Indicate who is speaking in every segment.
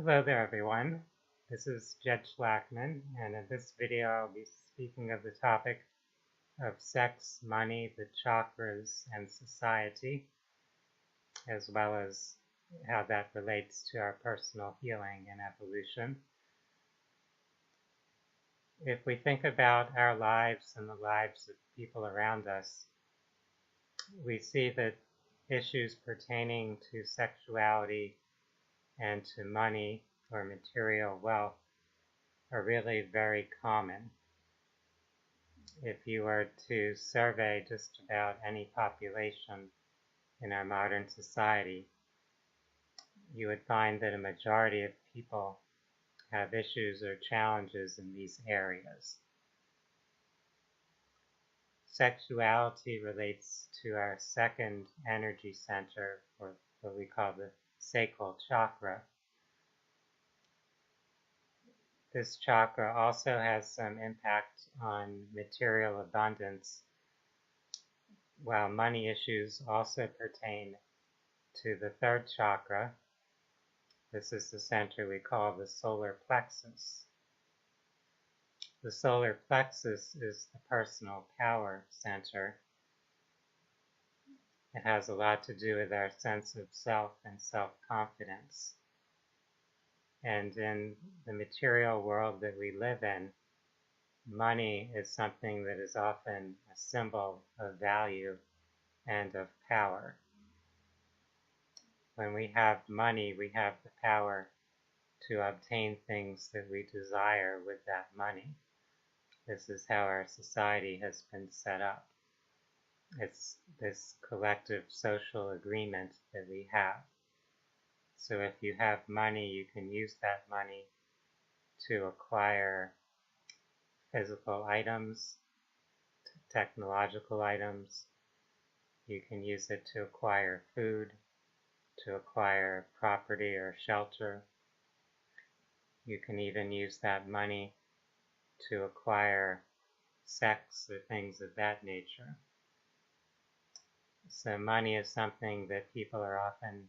Speaker 1: Hello there, everyone. This is Jed Shlackman, and in this video I'll be speaking of the topic of sex, money, the chakras, and society, as well as how that relates to our personal healing and evolution. If we think about our lives and the lives of people around us, we see that issues pertaining to sexuality and to money or material wealth are really very common. If you were to survey just about any population in our modern society, you would find that a majority of people have issues or challenges in these areas. Sexuality relates to our second energy center, or what we call the Sacral Chakra. This chakra also has some impact on material abundance, while money issues also pertain to the third chakra. This is the center we call the solar plexus. The solar plexus is the personal power center. It has a lot to do with our sense of self and self-confidence. And in the material world that we live in, money is something that is often a symbol of value and of power. When we have money, we have the power to obtain things that we desire with that money. This is how our society has been set up. It's this collective social agreement that we have. So if you have money, you can use that money to acquire physical items, technological items. You can use it to acquire food, to acquire property or shelter. You can even use that money to acquire sex or things of that nature. So money is something that people are often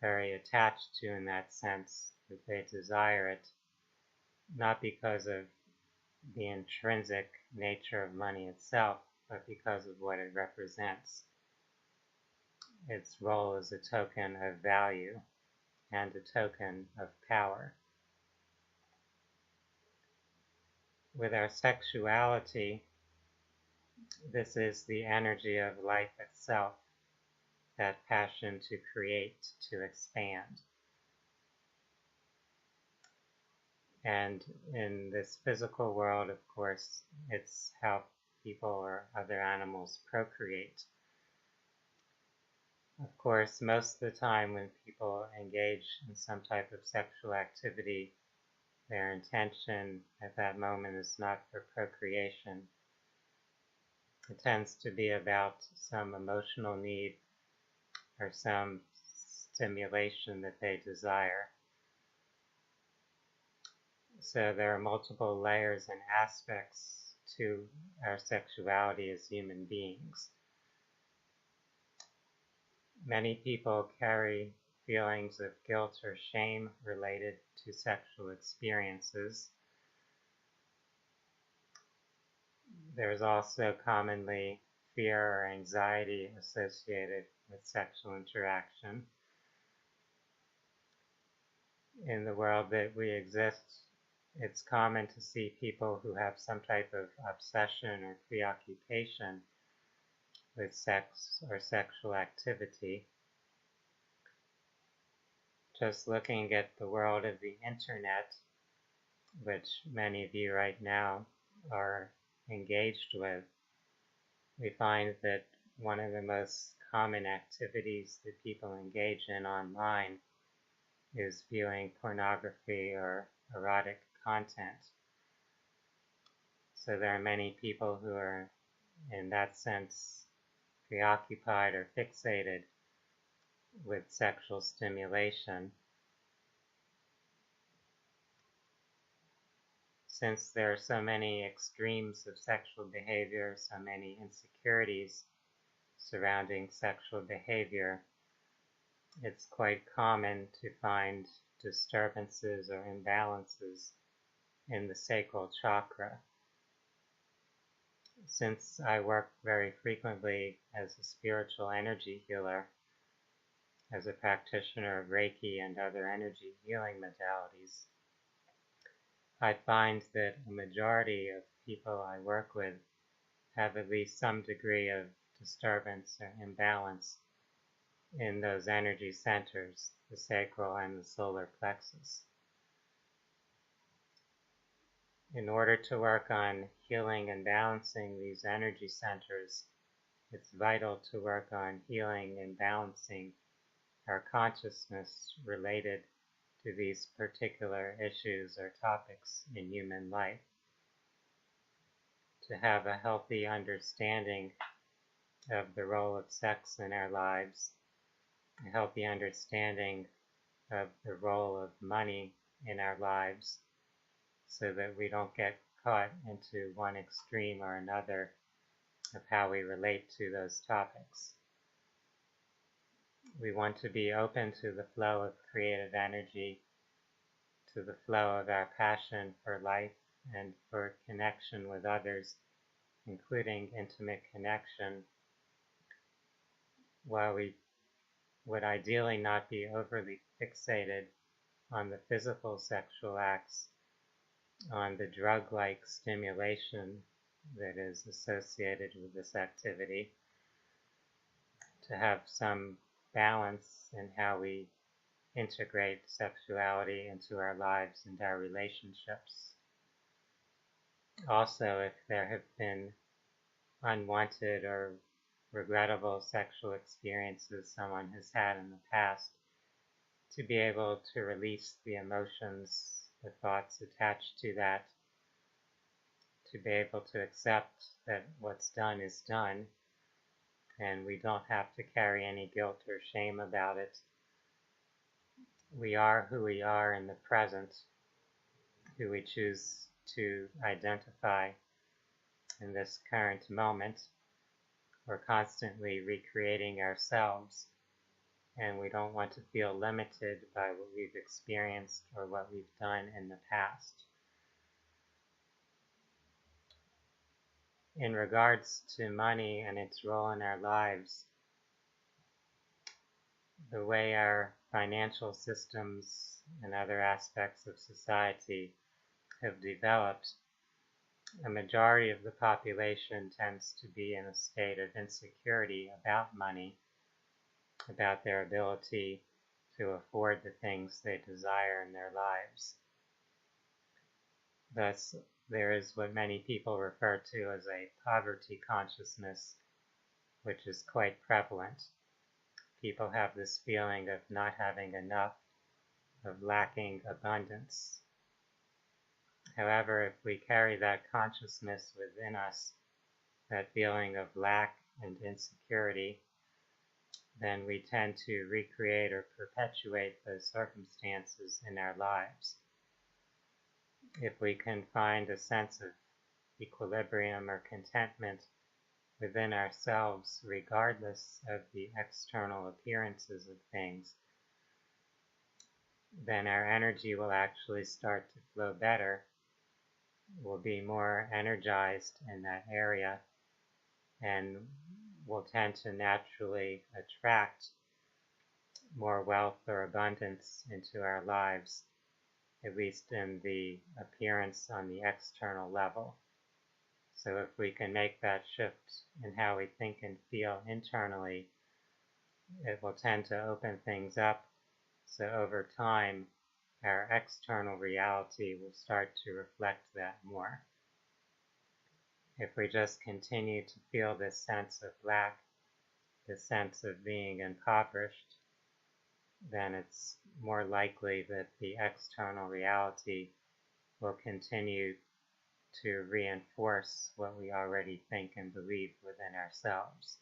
Speaker 1: very attached to in that sense, that they desire it, not because of the intrinsic nature of money itself, but because of what it represents. Its role as a token of value and a token of power. With our sexuality, this is the energy of life itself, that passion to create, to expand. And in this physical world, of course, it's how people or other animals procreate. Of course, most of the time when people engage in some type of sexual activity, their intention at that moment is not for procreation. It tends to be about some emotional need or some stimulation that they desire. So there are multiple layers and aspects to our sexuality as human beings. Many people carry feelings of guilt or shame related to sexual experiences. There's also commonly fear or anxiety associated with sexual interaction. In the world that we exist, it's common to see people who have some type of obsession or preoccupation with sex or sexual activity. Just looking at the world of the internet, which many of you right now are engaged with, we find that one of the most common activities that people engage in online is viewing pornography or erotic content. So there are many people who are, in that sense, preoccupied or fixated with sexual stimulation. Since there are so many extremes of sexual behavior, so many insecurities surrounding sexual behavior, it's quite common to find disturbances or imbalances in the sacral chakra. Since I work very frequently as a spiritual energy healer, as a practitioner of Reiki and other energy healing modalities, I find that a majority of people I work with have at least some degree of disturbance or imbalance in those energy centers, the sacral and the solar plexus. In order to work on healing and balancing these energy centers, it's vital to work on healing and balancing our consciousness related to these particular issues or topics in human life. To have a healthy understanding of the role of sex in our lives, a healthy understanding of the role of money in our lives, so that we don't get caught into one extreme or another of how we relate to those topics. We want to be open to the flow of creative energy, to the flow of our passion for life and for connection with others, including intimate connection, while we would ideally not be overly fixated on the physical sexual acts, on the drug-like stimulation that is associated with this activity, to have some balance in how we integrate sexuality into our lives and our relationships. Also, if there have been unwanted or regrettable sexual experiences someone has had in the past, to be able to release the emotions, the thoughts attached to that, to be able to accept that what's done is done, and we don't have to carry any guilt or shame about it. We are who we are in the present, who we choose to identify in this current moment. We're constantly recreating ourselves, and we don't want to feel limited by what we've experienced or what we've done in the past. In regards to money and its role in our lives, the way our financial systems and other aspects of society have developed, a majority of the population tends to be in a state of insecurity about money, about their ability to afford the things they desire in their lives. Thus, there is what many people refer to as a poverty consciousness, which is quite prevalent. People have this feeling of not having enough, of lacking abundance. However, if we carry that consciousness within us, that feeling of lack and insecurity, then we tend to recreate or perpetuate those circumstances in our lives. If we can find a sense of equilibrium or contentment within ourselves, regardless of the external appearances of things, then our energy will actually start to flow better. We'll be more energized in that area, and will tend to naturally attract more wealth or abundance into our lives, at least in the appearance on the external level. So if we can make that shift in how we think and feel internally, it will tend to open things up. So over time, our external reality will start to reflect that more. If we just continue to feel this sense of lack, this sense of being impoverished, then it's more likely that the external reality will continue to reinforce what we already think and believe within ourselves.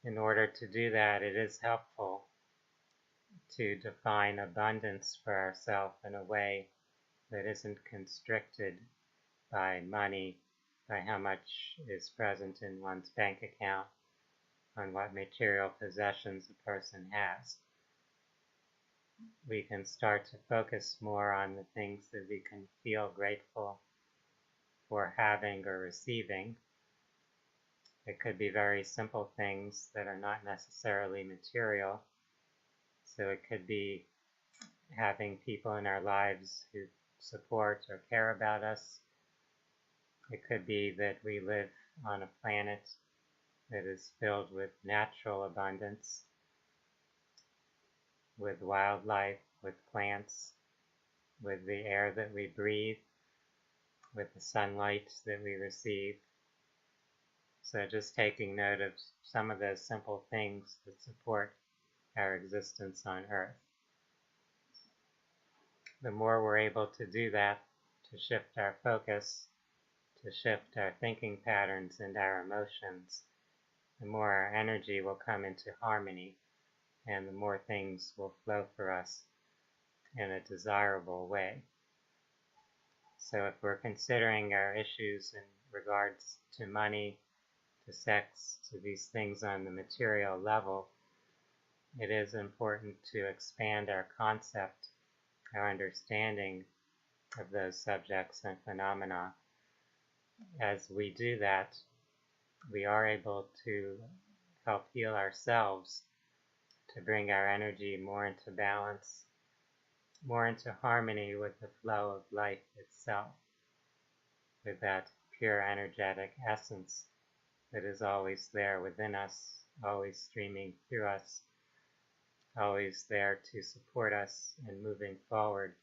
Speaker 1: In order to do that, it is helpful to define abundance for ourselves in a way that isn't constricted by money, by how much is present in one's bank account, on what material possessions a person has. We can start to focus more on the things that we can feel grateful for having or receiving. It could be very simple things that are not necessarily material. So it could be having people in our lives who support or care about us. It could be that we live on a planet that is filled with natural abundance, with wildlife, with plants, with the air that we breathe, with the sunlight that we receive. So just taking note of some of those simple things that support our existence on Earth. The more we're able to do that, to shift our focus, to shift our thinking patterns and our emotions, the more our energy will come into harmony, and the more things will flow for us in a desirable way. So if we're considering our issues in regards to money, to sex, to these things on the material level, it is important to expand our concept, our understanding of those subjects and phenomena. As we do that, we are able to help heal ourselves, to bring our energy more into balance, more into harmony with the flow of life itself, with that pure energetic essence that is always there within us, always streaming through us, always there to support us in moving forward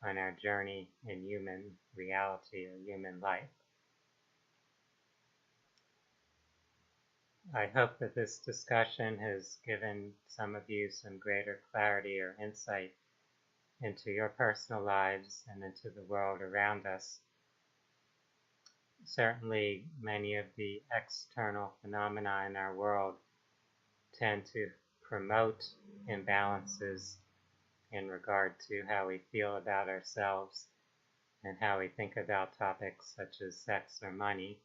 Speaker 1: on our journey in human reality or human life. I hope that this discussion has given some of you some greater clarity or insight into your personal lives and into the world around us. Certainly, many of the external phenomena in our world tend to promote imbalances in regard to how we feel about ourselves and how we think about topics such as sex or money.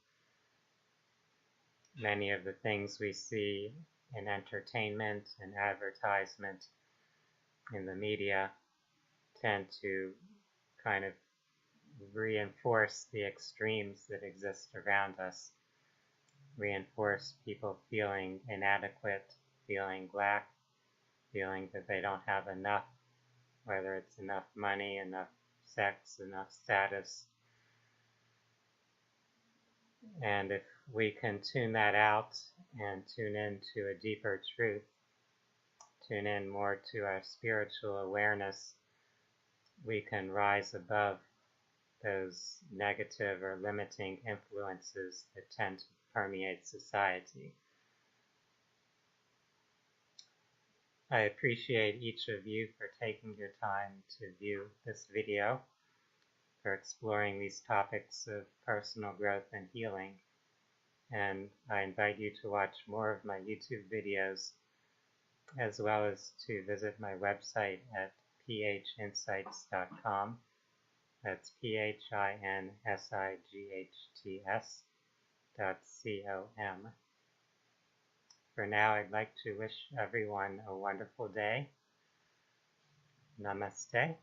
Speaker 1: Many of the things we see in entertainment and advertisement in the media tend to kind of reinforce the extremes that exist around us, reinforce people feeling inadequate, feeling lack, feeling that they don't have enough, whether it's enough money, enough sex, enough status. And if we can tune that out and tune into a deeper truth, tune in more to our spiritual awareness, we can rise above those negative or limiting influences that tend to permeate society. I appreciate each of you for taking your time to view this video, for exploring these topics of personal growth and healing, and I invite you to watch more of my YouTube videos, as well as to visit my website at phinsights.com. That's phinsights.com. For now, I'd like to wish everyone a wonderful day. Namaste.